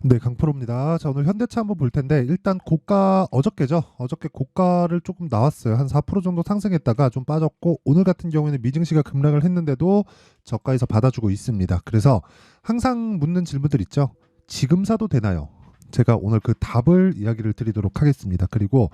네, 강프로입니다. 자, 오늘 현대차 한번 볼 텐데 일단 고가 어저께죠. 어저께 고가를 조금 나왔어요. 한 4% 정도 상승했다가 좀 빠졌고 오늘 같은 경우에는 미증시가 급락을 했는데도 저가에서 받아주고 있습니다. 그래서 항상 묻는 질문들 있죠. 지금 사도 되나요? 제가 오늘 그 답을 이야기를 드리도록 하겠습니다. 그리고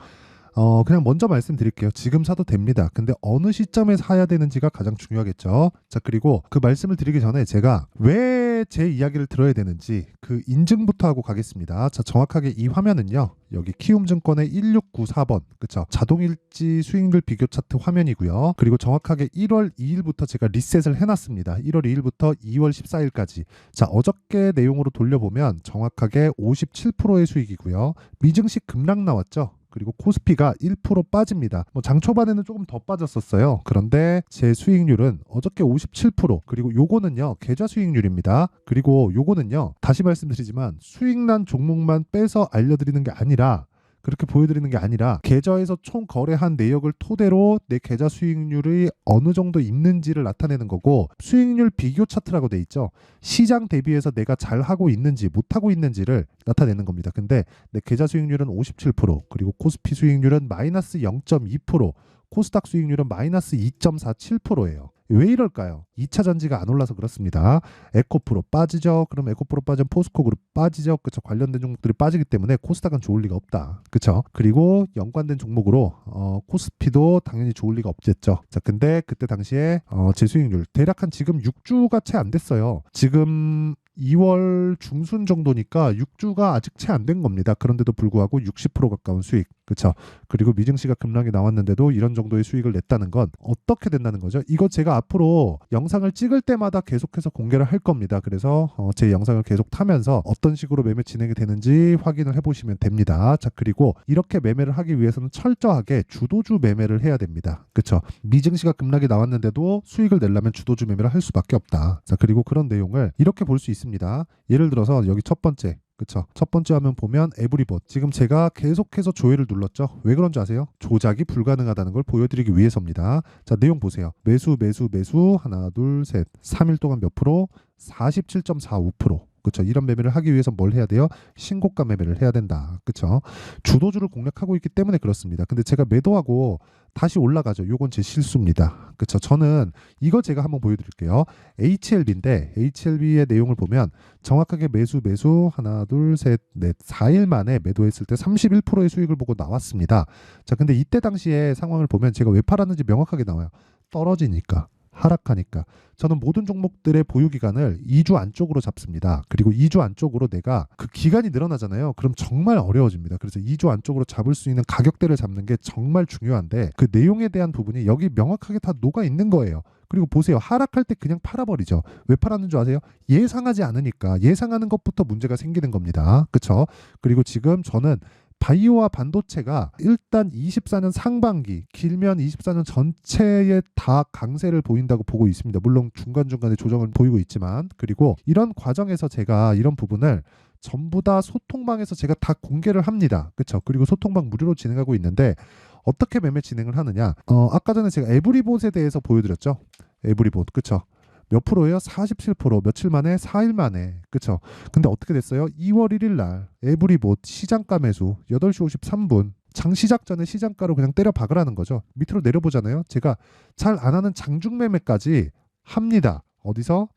그냥 먼저 말씀드릴게요. 지금 사도 됩니다. 근데 어느 시점에 사야 되는지가 가장 중요하겠죠. 자, 그리고 그 말씀을 드리기 전에 제가 왜 제 이야기를 들어야 되는지 그 인증부터 하고 가겠습니다. 자, 정확하게 이 화면은요. 여기 키움증권의 1694번, 그쵸? 자동일지 수익률 비교 차트 화면이고요. 그리고 정확하게 1월 2일부터 제가 리셋을 해놨습니다. 1월 2일부터 2월 14일까지. 자, 어저께 내용으로 돌려보면 정확하게 57%의 수익이고요. 미증시 급락 나왔죠? 그리고 코스피가 1% 빠집니다. 장 초반에는 조금 더 빠졌었어요. 그런데 제 수익률은 어저께 57%, 그리고 요거는요 계좌 수익률입니다. 그리고 요거는요 다시 말씀드리지만 수익난 종목만 빼서 알려드리는 게 아니라, 그렇게 보여드리는 게 아니라 계좌에서 총 거래한 내역을 토대로 내 계좌 수익률이 어느 정도 있는지를 나타내는 거고, 수익률 비교 차트라고 돼 있죠. 시장 대비해서 내가 잘하고 있는지 못하고 있는지를 나타내는 겁니다. 근데 내 계좌 수익률은 57%, 그리고 코스피 수익률은 마이너스 0.2%, 코스닥 수익률은 마이너스 2.47%예요. 왜 이럴까요? 2차 전지가 안 올라서 그렇습니다. 에코프로 빠지죠. 그럼 에코프로 빠지면 포스코그룹 빠지죠. 그쵸? 관련된 종목들이 빠지기 때문에 코스닥은 좋을 리가 없다. 그쵸? 그리고 연관된 종목으로 코스피도 당연히 좋을 리가 없겠죠. 자, 근데 그때 당시에 제 수익률 대략 한 지금 6주가 채 안 됐어요. 지금 2월 중순 정도니까 6주가 아직 채 안 된 겁니다. 그런데도 불구하고 60% 가까운 수익. 그쵸? 그리고 미증시가 급락이 나왔는데도 이런 정도의 수익을 냈다는 건 어떻게 된다는 거죠? 이거 제가 앞으로 영상을 찍을 때마다 계속해서 공개를 할 겁니다. 그래서 제 영상을 계속 타면서 어떤 식으로 매매 진행이 되는지 확인을 해보시면 됩니다. 자, 그리고 이렇게 매매를 하기 위해서는 철저하게 주도주 매매를 해야 됩니다. 그쵸? 미증시가 급락이 나왔는데도 수익을 내려면 주도주 매매를 할 수밖에 없다. 자, 그리고 그런 내용을 이렇게 볼 수 있습니다. 예를 들어서 여기 첫 번째, 그쵸? 첫 번째 화면 보면 에브리봇. 지금 제가 계속해서 조회를 눌렀죠. 왜 그런지 아세요? 조작이 불가능하다는 걸 보여드리기 위해서입니다. 자, 내용 보세요. 매수, 매수, 매수. 하나, 둘, 셋. 3일 동안 몇 프로? 47.45%. 그쵸? 이런 매매를 하기 위해서 뭘 해야 돼요? 신고가 매매를 해야 된다. 그쵸? 주도주를 공략하고 있기 때문에 그렇습니다. 근데 제가 매도하고 다시 올라가죠. 요건 제 실수입니다. 그쵸? 저는 이거 제가 한번 보여드릴게요. HLB인데 HLB의 내용을 보면 정확하게 매수 매수 하나 둘 셋 넷 4일 만에 매도했을 때 31%의 수익을 보고 나왔습니다. 자, 근데 이때 당시에 상황을 보면 제가 왜 팔았는지 명확하게 나와요. 떨어지니까, 하락하니까. 저는 모든 종목들의 보유 기간을 2주 안쪽으로 잡습니다. 그리고 2주 안쪽으로 내가 그 기간이 늘어나잖아요. 그럼 정말 어려워집니다. 그래서 2주 안쪽으로 잡을 수 있는 가격대를 잡는 게 정말 중요한데 그 내용에 대한 부분이 여기 명확하게 다 녹아 있는 거예요. 그리고 보세요. 하락할 때 그냥 팔아버리죠. 왜 팔았는 줄 아세요? 예상하지 않으니까. 예상하는 것부터 문제가 생기는 겁니다. 그쵸? 그리고 지금 저는 바이오와 반도체가 일단 24년 상반기, 길면 24년 전체에 다 강세를 보인다고 보고 있습니다. 물론 중간중간에 조정을 보이고 있지만, 그리고 이런 과정에서 제가 이런 부분을 전부 다 소통방에서 제가 다 공개를 합니다. 그렇죠? 그리고 소통방 무료로 진행하고 있는데 어떻게 매매 진행을 하느냐? 아까 전에 제가 에브리봇에 대해서 보여드렸죠. 에브리봇, 그렇죠? 몇 프로예요? 47%. 며칠 만에? 4일 만에. 그쵸? 근데 어떻게 됐어요? 2월 1일 날 에브리봇 시장가 매수 8시 53분. 장 시작 전에 시장가로 그냥 때려 박으라는 거죠. 밑으로 내려보잖아요. 제가 잘 안 하는 장중 매매까지 합니다. 어디서?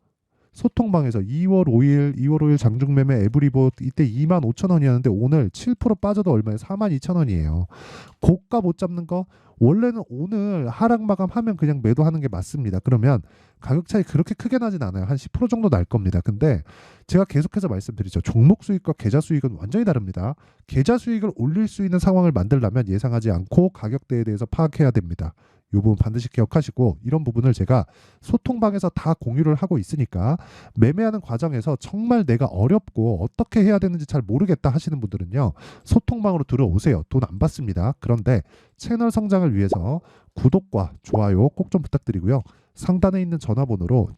소통방에서 2월 5일 장중 매매 에브리봇 이때 25,000원이었는데 오늘 7% 빠져도 얼마예요? 42,000원이에요. 고가 못 잡는 거 원래는 오늘 하락 마감하면 그냥 매도하는 게 맞습니다. 그러면 가격 차이 그렇게 크게 나진 않아요. 한 10% 정도 날 겁니다. 근데 제가 계속해서 말씀드리죠. 종목 수익과 계좌 수익은 완전히 다릅니다. 계좌 수익을 올릴 수 있는 상황을 만들려면 예상하지 않고 가격대에 대해서 파악해야 됩니다. 이 부분 반드시 기억하시고, 이런 부분을 제가 소통방에서 다 공유를 하고 있으니까 매매하는 과정에서 정말 내가 어렵고 어떻게 해야 되는지 잘 모르겠다 하시는 분들은요, 소통방으로 들어오세요. 돈 안 받습니다. 그런데 채널 성장을 위해서 구독과 좋아요 꼭 좀 부탁드리고요. 상단에 있는 전화번호로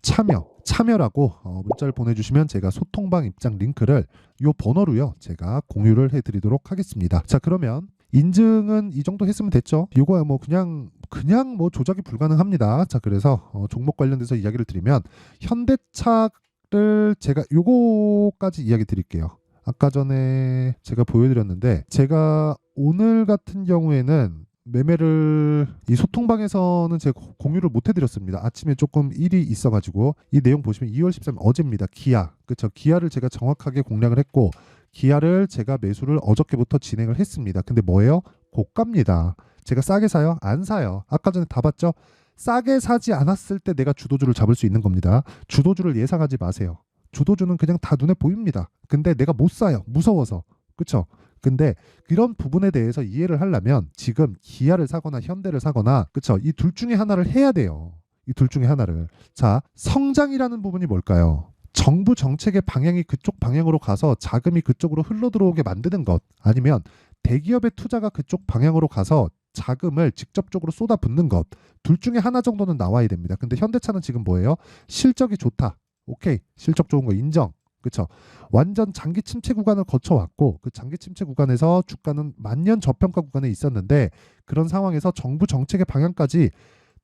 참여라고 문자를 보내주시면 제가 소통방 입장 링크를 이 번호로요 제가 공유를 해드리도록 하겠습니다. 자, 그러면 인증은 이 정도 했으면 됐죠. 이거야 뭐 그냥 뭐 조작이 불가능합니다. 자, 그래서 종목 관련돼서 이야기를 드리면 현대차를 제가 요거까지 이야기 드릴게요. 아까 전에 제가 보여드렸는데 제가 오늘 같은 경우에는 매매를 이 소통방에서는 제가 공유를 못 해드렸습니다. 아침에 조금 일이 있어가지고 이 내용 보시면 2월 13일 어제입니다. 기아 그쵸? 기아를 제가 정확하게 공략을 했고 기아를 제가 매수를 어저께부터 진행을 했습니다. 근데 뭐예요? 고가입니다. 제가 싸게 사요? 안 사요. 아까 전에 다 봤죠? 싸게 사지 않았을 때 내가 주도주를 잡을 수 있는 겁니다. 주도주를 예상하지 마세요. 주도주는 그냥 다 눈에 보입니다. 근데 내가 못 사요. 무서워서. 그쵸? 근데 이런 부분에 대해서 이해를 하려면 지금 기아를 사거나 현대를 사거나 그쵸? 이 둘 중에 하나를 해야 돼요. 이 둘 중에 하나를. 자, 성장이라는 부분이 뭘까요? 정부 정책의 방향이 그쪽 방향으로 가서 자금이 그쪽으로 흘러들어오게 만드는 것 아니면 대기업의 투자가 그쪽 방향으로 가서 자금을 직접적으로 쏟아붓는 것 둘 중에 하나 정도는 나와야 됩니다. 근데 현대차는 지금 뭐예요? 실적이 좋다. 오케이. 실적 좋은 거 인정. 그쵸? 완전 장기 침체 구간을 거쳐왔고 그 장기 침체 구간에서 주가는 만년 저평가 구간에 있었는데 그런 상황에서 정부 정책의 방향까지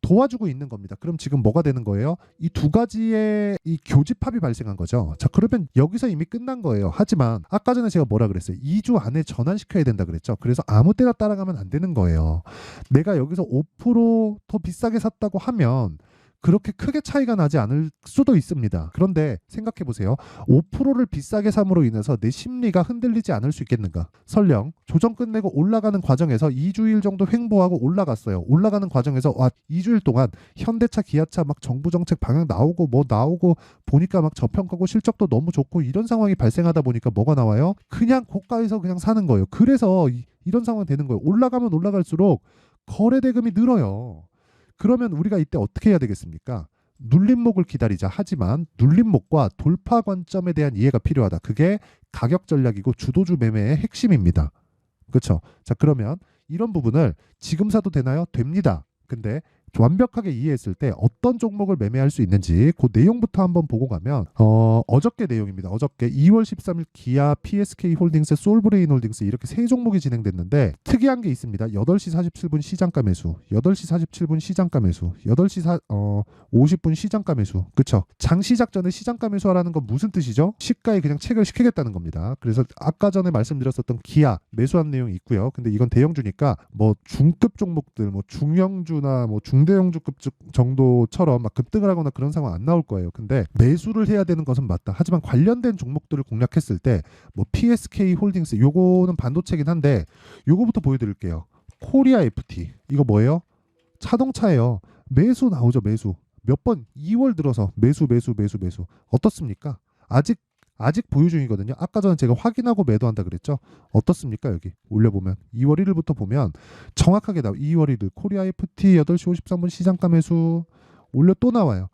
도와주고 있는 겁니다. 그럼 지금 뭐가 되는 거예요? 이 두 가지의 이 교집합이 발생한 거죠. 자, 그러면 여기서 이미 끝난 거예요. 하지만 아까 전에 제가 뭐라 그랬어요? 2주 안에 전환시켜야 된다 그랬죠. 그래서 아무 때나 따라가면 안 되는 거예요. 내가 여기서 5%더 비싸게 샀다고 하면 그렇게 크게 차이가 나지 않을 수도 있습니다. 그런데 생각해 보세요. 5%를 비싸게 삼으로 인해서 내 심리가 흔들리지 않을 수 있겠는가? 설령 조정 끝내고 올라가는 과정에서 2주일 정도 횡보하고 올라갔어요. 올라가는 과정에서 2주일 동안 현대차, 기아차 막 정부 정책 방향 나오고 뭐 나오고 보니까 막 저평가고 실적도 너무 좋고 이런 상황이 발생하다 보니까 뭐가 나와요? 그냥 고가에서 그냥 사는 거예요. 그래서 이런 상황이 되는 거예요. 올라가면 올라갈수록 거래 대금이 늘어요. 그러면 우리가 이때 어떻게 해야 되겠습니까? 눌림목을 기다리자. 하지만 눌림목과 돌파 관점에 대한 이해가 필요하다. 그게 가격 전략이고 주도주 매매의 핵심입니다. 그렇죠? 자, 그러면 이런 부분을 지금 사도 되나요? 됩니다. 근데 완벽하게 이해했을 때 어떤 종목을 매매할 수 있는지 그 내용부터 한번 보고 가면 어저께 내용입니다. 어저께 2월 13일 기아, PSK 홀딩스, 솔브레인 홀딩스 이렇게 세 종목이 진행됐는데 특이한 게 있습니다. 8시 47분 시장가 매수, 8시 47분 시장가 매수, 8시 50분 시장가 매수. 그쵸? 장 시작 전에 시장가 매수하라는 건 무슨 뜻이죠? 시가에 그냥 체결 시키겠다는 겁니다. 그래서 아까 전에 말씀드렸었던 기아 매수한 내용이 있고요. 근데 이건 대형주니까 뭐 중급 종목들, 뭐 중형주나 뭐 중대형주급 정도처럼 막 급등을 하거나 그런 상황 안 나올 거예요. 근데 매수를 해야 되는 것은 맞다. 하지만 관련된 종목들을 공략했을 때 뭐 PSK 홀딩스 요거는 반도체긴 한데 요거부터 보여드릴게요. 코리아 FT 이거 뭐예요? 자동차예요. 매수 나오죠. 매수. 몇 번 2월 들어서 매수 어떻습니까? 아직 보유 중이거든요. 아까 전에 제가 확인하고 매도한다 그랬죠. 어떻습니까? 여기 올려보면 2월 1일부터 보면 정확하게 나와. 2월 1일 코리아 FT 8시 53분 시장가 매수 올려 또 나와요.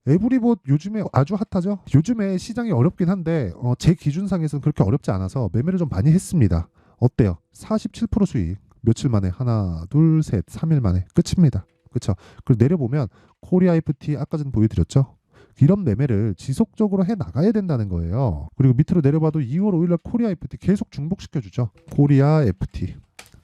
에브리봇 요즘에 아주 핫하죠. 요즘에 시장이 어렵긴 한데 제 기준상에서는 그렇게 어렵지 않아서 매매를 좀 많이 했습니다. 어때요? 47% 수익 며칠 만에 하나 둘 셋 3일 만에 끝입니다. 그렇죠? 그리고 내려보면 코리아 FT 아까 전에 보여드렸죠. 이런 매매를 지속적으로 해 나가야 된다는 거예요. 그리고 밑으로 내려봐도 2월 5일날 코리아 FT 계속 중복시켜주죠. 코리아 FT.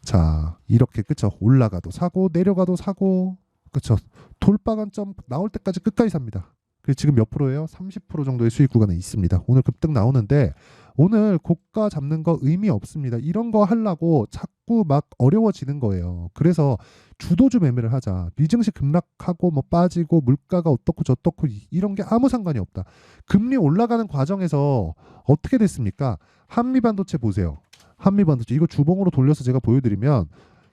자, 이렇게 그쵸? 올라가도 사고 내려가도 사고 그쵸? 돌파 관점 나올 때까지 끝까지 삽니다. 그래서 지금 몇 프로예요? 30% 정도의 수익 구간에 있습니다. 오늘 급등 나오는데 오늘 고가 잡는 거 의미 없습니다. 이런 거 하려고 자꾸 막 어려워지는 거예요. 그래서 주도주 매매를 하자. 미증시 급락하고 뭐 빠지고 물가가 어떻고 저떻고 이런 게 아무 상관이 없다. 금리 올라가는 과정에서 어떻게 됐습니까? 한미반도체 보세요. 한미반도체 이거 주봉으로 돌려서 제가 보여드리면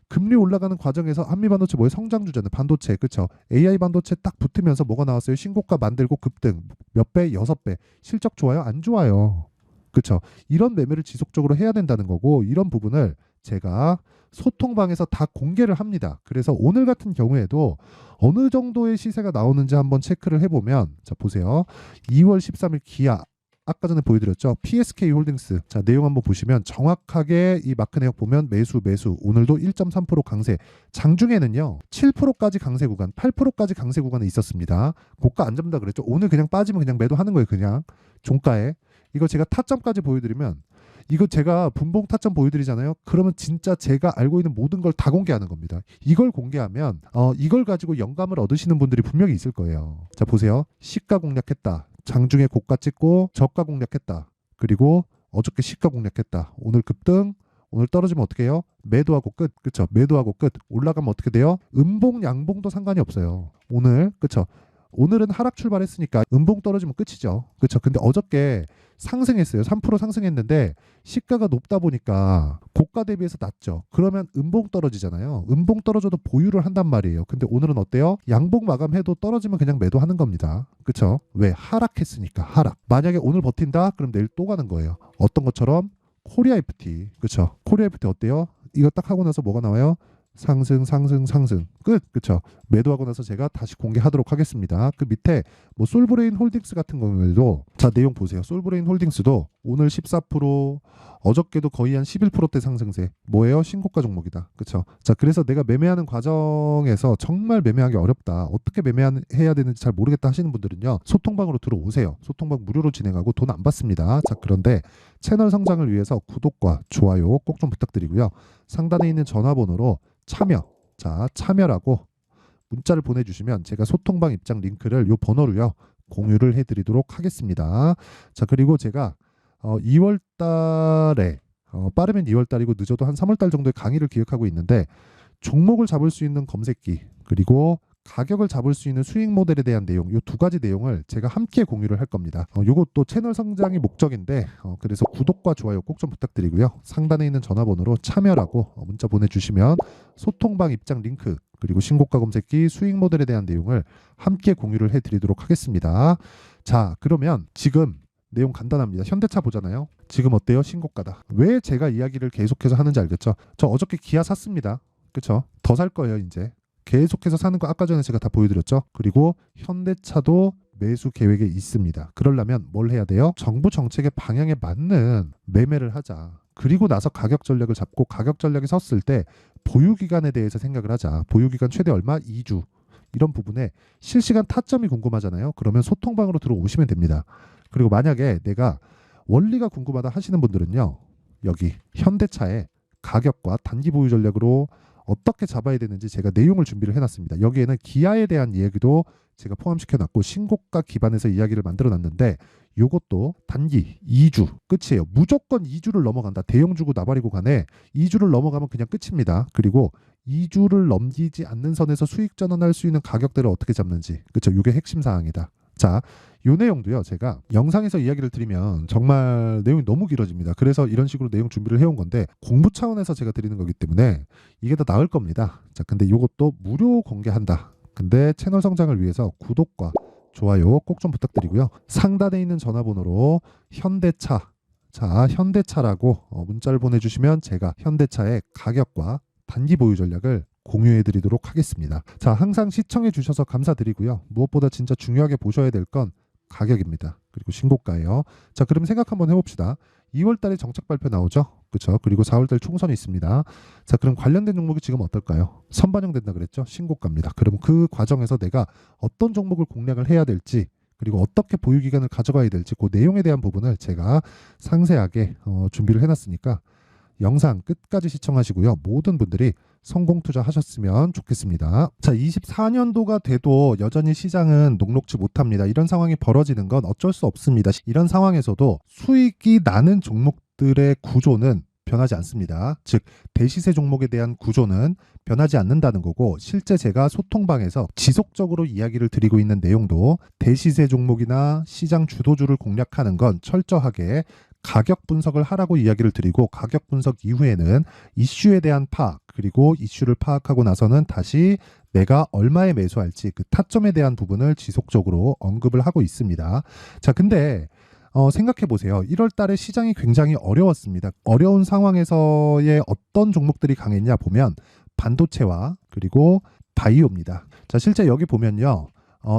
금리 올라가는 과정에서 한미반도체 뭐예요? 성장주잖아요. 반도체 그쵸? AI 반도체 딱 붙으면서 뭐가 나왔어요? 신고가 만들고 급등 몇 배? 6배. 실적 좋아요? 안 좋아요. 그쵸? 이런 매매를 지속적으로 해야 된다는 거고 이런 부분을 제가 소통방에서 다 공개를 합니다. 그래서 오늘 같은 경우에도 어느 정도의 시세가 나오는지 한번 체크를 해보면 자 보세요. 2월 13일 기아 아까 전에 보여드렸죠. PSK 홀딩스. 자, 내용 한번 보시면 정확하게 이 마크 내역 보면 매수. 오늘도 1.3% 강세. 장중에는요. 7%까지 강세 구간, 8%까지 강세 구간에 있었습니다. 고가 안 잡는다 그랬죠. 오늘 그냥 빠지면 그냥 매도하는 거예요. 그냥 종가에. 이거 제가 타점까지 보여드리면 이거 제가 분봉 타점 보여드리잖아요. 그러면 진짜 제가 알고 있는 모든 걸 다 공개하는 겁니다. 이걸 공개하면 이걸 가지고 영감을 얻으시는 분들이 분명히 있을 거예요. 자 보세요. 시가 공략했다. 장중에 고가 찍고 저가 공략했다. 그리고 어저께 시가 공략했다. 오늘 급등, 오늘 떨어지면 어떻게 해요? 매도하고 끝. 그쵸? 매도하고 끝. 올라가면 어떻게 돼요? 음봉, 양봉도 상관이 없어요. 오늘, 그쵸? 오늘은 하락 출발했으니까 음봉 떨어지면 끝이죠. 그쵸? 근데 어저께 상승했어요. 3% 상승했는데 시가가 높다 보니까 고가 대비해서 낮죠. 그러면 음봉 떨어지잖아요. 음봉 떨어져도 보유를 한단 말이에요. 근데 오늘은 어때요? 양봉 마감해도 떨어지면 그냥 매도하는 겁니다. 그쵸? 왜? 하락했으니까. 하락. 만약에 오늘 버틴다? 그럼 내일 또 가는 거예요. 어떤 것처럼? 코리아 FT. 그쵸? 코리아 FT 어때요? 이거 딱 하고 나서 뭐가 나와요? 상승, 상승, 상승. 끝. 그쵸? 매도하고 나서 제가 다시 공개하도록 하겠습니다. 그 밑에 뭐 솔브레인 홀딩스 같은 경우에도 자, 내용 보세요. 솔브레인 홀딩스도 오늘 14%, 어저께도 거의 한 11%대 상승세. 뭐예요? 신고가 종목이다. 그쵸? 자, 그래서 내가 매매하는 과정에서 정말 매매하기 어렵다. 어떻게 매매해야 되는지 잘 모르겠다 하시는 분들은요. 소통방으로 들어오세요. 소통방 무료로 진행하고 돈 안 받습니다. 자, 그런데 채널 성장을 위해서 구독과 좋아요 꼭 좀 부탁드리고요. 상단에 있는 전화번호로 참여, 자, 참여라고 문자를 보내주시면 제가 소통방 입장 링크를 요 번호로요 공유를 해드리도록 하겠습니다. 자, 그리고 제가 2월 달에 빠르면 2월 달이고 늦어도 한 3월 달 정도에 강의를 기획하고 있는데 종목을 잡을 수 있는 검색기 그리고 가격을 잡을 수 있는 수익 모델에 대한 내용, 이 두 가지 내용을 제가 함께 공유를 할 겁니다. 요것도 채널 성장이 목적인데 그래서 구독과 좋아요 꼭 좀 부탁드리고요. 상단에 있는 전화번호로 참여라고 문자 보내주시면 소통방 입장 링크 그리고 신고가 검색기 수익 모델에 대한 내용을 함께 공유를 해드리도록 하겠습니다. 자, 그러면 지금 내용 간단합니다. 현대차 보잖아요. 지금 어때요? 신고가다. 왜 제가 이야기를 계속해서 하는지 알겠죠? 저 어저께 기아 샀습니다. 그쵸? 더 살 거예요, 이제. 계속해서 사는 거 아까 전에 제가 다 보여드렸죠. 그리고 현대차도 매수 계획에 있습니다. 그러려면 뭘 해야 돼요? 정부 정책의 방향에 맞는 매매를 하자. 그리고 나서 가격 전략을 잡고 가격 전략이 섰을 때 보유 기간에 대해서 생각을 하자. 보유 기간 최대 얼마? 2주. 이런 부분에 실시간 타점이 궁금하잖아요. 그러면 소통방으로 들어오시면 됩니다. 그리고 만약에 내가 원리가 궁금하다 하시는 분들은요. 여기 현대차의 가격과 단기 보유 전략으로 어떻게 잡아야 되는지 제가 내용을 준비를 해놨습니다. 여기에는 기아에 대한 이야기도 제가 포함시켜놨고 신고가 기반에서 이야기를 만들어놨는데 이것도 단기 2주 끝이에요. 무조건 2주를 넘어간다. 대형 주고 나발이고 간에 2주를 넘어가면 그냥 끝입니다. 그리고 2주를 넘기지 않는 선에서 수익 전환할 수 있는 가격대를 어떻게 잡는지 그렇죠. 이게 핵심 사항이다. 자, 요 내용도요. 제가 영상에서 이야기를 드리면 정말 내용이 너무 길어집니다. 그래서 이런 식으로 내용 준비를 해온 건데 공부 차원에서 제가 드리는 거기 때문에 이게 더 나을 겁니다. 자, 근데 요것도 무료 공개한다. 근데 채널 성장을 위해서 구독과 좋아요 꼭 좀 부탁드리고요. 상단에 있는 전화번호로 현대차, 자, 현대차라고 문자를 보내주시면 제가 현대차의 가격과 단기 보유 전략을 공유해 드리도록 하겠습니다. 자, 항상 시청해 주셔서 감사드리고요. 무엇보다 진짜 중요하게 보셔야 될 건 가격입니다. 그리고 신고가예요. 자, 그럼 생각 한번 해봅시다. 2월 달에 정책 발표 나오죠? 그렇죠? 그리고 4월 달 총선이 있습니다. 자, 그럼 관련된 종목이 지금 어떨까요? 선반영된다 그랬죠? 신고가입니다. 그럼 그 과정에서 내가 어떤 종목을 공략을 해야 될지 그리고 어떻게 보유 기간을 가져가야 될지 그 내용에 대한 부분을 제가 상세하게 준비를 해놨으니까 영상 끝까지 시청하시고요. 모든 분들이 성공 투자하셨으면 좋겠습니다. 자, 24년도가 돼도 여전히 시장은 녹록지 못합니다. 이런 상황이 벌어지는 건 어쩔 수 없습니다. 이런 상황에서도 수익이 나는 종목들의 구조는 변하지 않습니다. 즉, 대시세 종목에 대한 구조는 변하지 않는다는 거고 실제 제가 소통방에서 지속적으로 이야기를 드리고 있는 내용도 대시세 종목이나 시장 주도주를 공략하는 건 철저하게 가격 분석을 하라고 이야기를 드리고 가격 분석 이후에는 이슈에 대한 파악 그리고 이슈를 파악하고 나서는 다시 내가 얼마에 매수할지 그 타점에 대한 부분을 지속적으로 언급을 하고 있습니다. 자, 근데 생각해 보세요. 1월 달에 시장이 굉장히 어려웠습니다. 어려운 상황에서의 어떤 종목들이 강했냐 보면 반도체와 그리고 바이오입니다. 자, 실제 여기 보면요.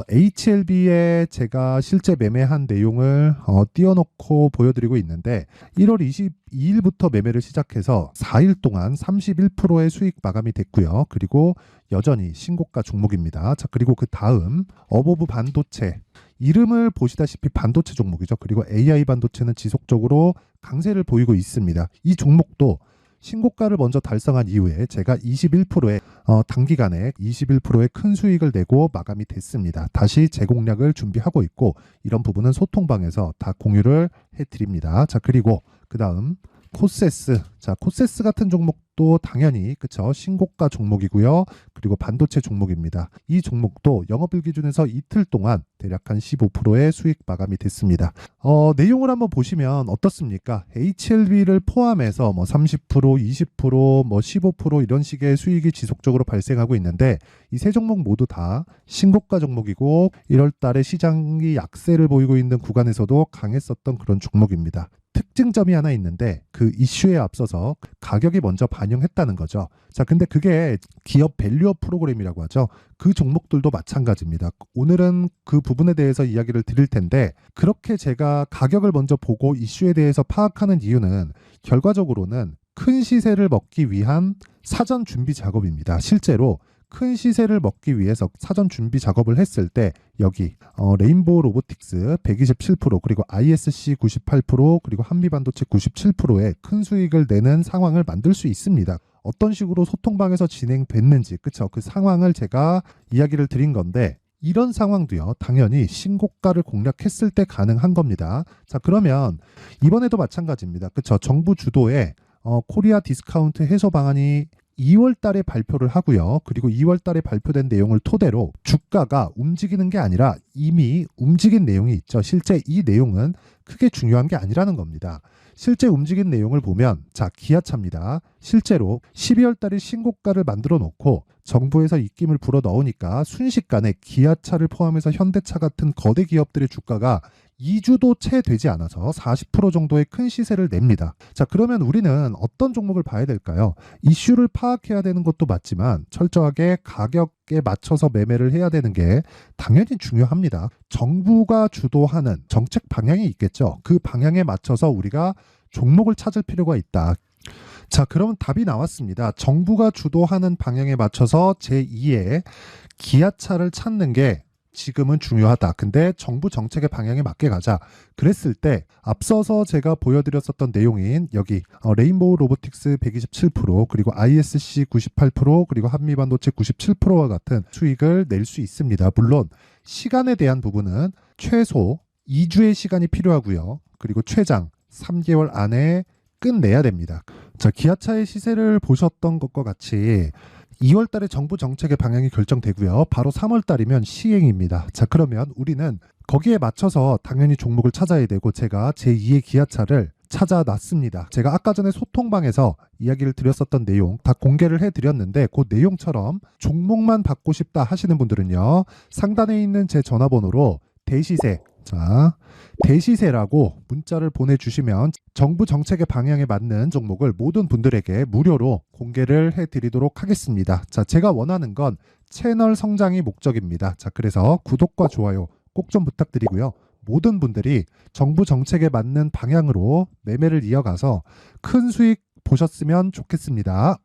HLB에 제가 실제 매매한 내용을 띄워놓고 보여드리고 있는데 1월 22일부터 매매를 시작해서 4일 동안 31%의 수익 마감이 됐고요. 그리고 여전히 신고가 종목입니다. 자, 그리고 그 다음 어보브 반도체 이름을 보시다시피 반도체 종목이죠. 그리고 AI 반도체는 지속적으로 강세를 보이고 있습니다. 이 종목도 신고가를 먼저 달성한 이후에 제가 21%의 단기간에 21%의 큰 수익을 내고 마감이 됐습니다. 다시 재공략을 준비하고 있고 이런 부분은 소통방에서 다 공유를 해드립니다. 자, 그리고 그 다음 코세스. 자, 코세스 같은 종목도 당연히 그쵸, 신고가 종목이고요. 그리고 반도체 종목입니다. 이 종목도 영업일 기준에서 이틀 동안 대략 한 15%의 수익 마감이 됐습니다. 내용을 한번 보시면 어떻습니까? HLB를 포함해서 뭐 30%, 20%, 뭐 15% 이런 식의 수익이 지속적으로 발생하고 있는데 이 세 종목 모두 다 신고가 종목이고 1월 달에 시장이 약세를 보이고 있는 구간에서도 강했었던 그런 종목입니다. 특징점이 하나 있는데 그 이슈에 앞서서 가격이 먼저 반영했다는 거죠. 자, 근데 그게 기업 밸류업 프로그램이라고 하죠. 그 종목들도 마찬가지입니다. 오늘은 그 부분에 대해서 이야기를 드릴 텐데 그렇게 제가 가격을 먼저 보고 이슈에 대해서 파악하는 이유는 결과적으로는 큰 시세를 먹기 위한 사전 준비 작업입니다. 실제로 큰 시세를 먹기 위해서 사전 준비 작업을 했을 때 여기 레인보우 로보틱스 127% 그리고 ISC 98% 그리고 한미반도체 97%의 큰 수익을 내는 상황을 만들 수 있습니다. 어떤 식으로 소통방에서 진행됐는지 그쵸, 그 상황을 제가 이야기를 드린 건데 이런 상황도요 당연히 신고가를 공략했을 때 가능한 겁니다. 자, 그러면 이번에도 마찬가지입니다. 그쵸, 정부 주도의 코리아 디스카운트 해소 방안이 2월 달에 발표를 하고요. 그리고 2월 달에 발표된 내용을 토대로 주가가 움직이는 게 아니라 이미 움직인 내용이 있죠. 실제 이 내용은 크게 중요한 게 아니라는 겁니다. 실제 움직인 내용을 보면 자, 기아차입니다. 실제로 12월 달에 신고가를 만들어 놓고 정부에서 입김을 불어 넣으니까 순식간에 기아차를 포함해서 현대차 같은 거대 기업들의 주가가 2주도 채 되지 않아서 40% 정도의 큰 시세를 냅니다. 자, 그러면 우리는 어떤 종목을 봐야 될까요? 이슈를 파악해야 되는 것도 맞지만 철저하게 가격에 맞춰서 매매를 해야 되는 게 당연히 중요합니다. 정부가 주도하는 정책 방향이 있겠죠. 그 방향에 맞춰서 우리가 종목을 찾을 필요가 있다. 자, 그러면 답이 나왔습니다. 정부가 주도하는 방향에 맞춰서 제2의 기아차를 찾는 게 지금은 중요하다. 근데 정부 정책의 방향에 맞게 가자. 그랬을 때 앞서서 제가 보여드렸었던 내용인 여기 레인보우 로보틱스 127% 그리고 ISC 98% 그리고 한미반도체 97%와 같은 수익을 낼 수 있습니다. 물론 시간에 대한 부분은 최소 2주의 시간이 필요하고요. 그리고 최장 3개월 안에 끝내야 됩니다. 자, 기아차의 시세를 보셨던 것과 같이 2월 달에 정부 정책의 방향이 결정되고요. 바로 3월 달이면 시행입니다. 자, 그러면 우리는 거기에 맞춰서 당연히 종목을 찾아야 되고 제가 제2의 기아차를 찾아놨습니다. 제가 아까 전에 소통방에서 이야기를 드렸었던 내용 다 공개를 해드렸는데 그 내용처럼 종목만 받고 싶다 하시는 분들은요. 상단에 있는 제 전화번호로 대시세, 자, 대시세라고 문자를 보내주시면 정부 정책의 방향에 맞는 종목을 모든 분들에게 무료로 공개를 해드리도록 하겠습니다. 자, 제가 원하는 건 채널 성장이 목적입니다. 자, 그래서 구독과 좋아요 꼭 좀 부탁드리고요. 모든 분들이 정부 정책에 맞는 방향으로 매매를 이어가서 큰 수익 보셨으면 좋겠습니다.